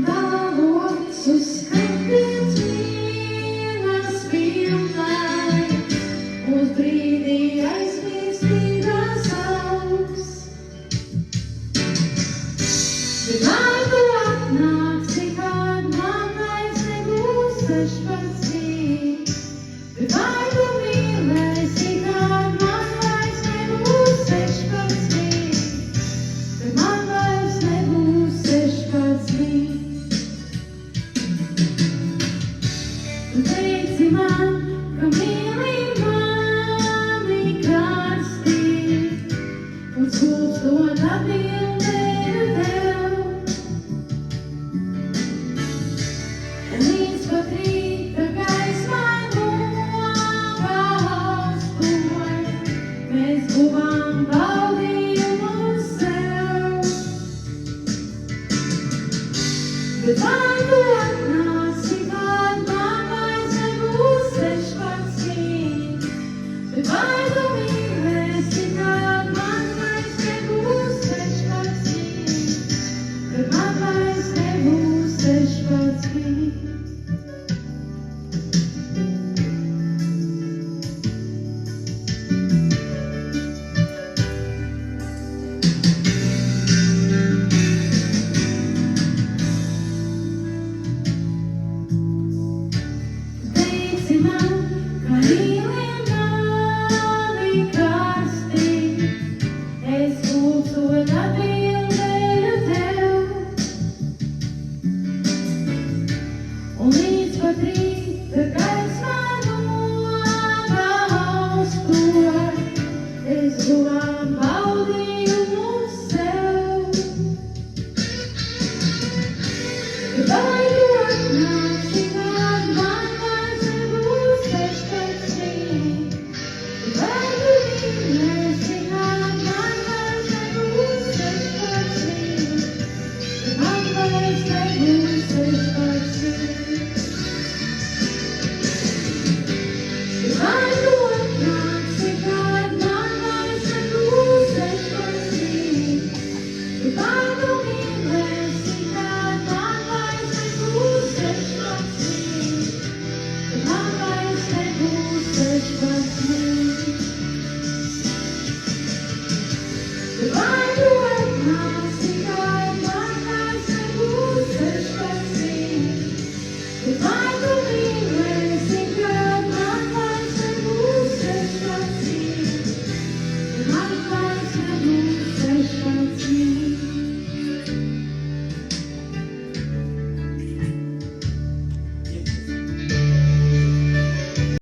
Tālots uzskatīt mīlas pilnai, uz brīdī aizmirstīgās augs. Bet vārdu atnāksi, kad man vairs nebūs 16. Bet vārdu mīlēsi, kad man vairs nebūs 16. Bet man vairs nebūs 16. Tu teici man, ka mīli mani kārstīt, un sūstot atbildēju tev. Līdz pat rīta gaismā nobalstoja, mēs guvām baudījumu sev. Bet vārdu atnāksi, kad man vairs nebūs 16. Bet vārdu mīlēsi, kad man vairs nebūs 16. Bet man vairs nebūs 16.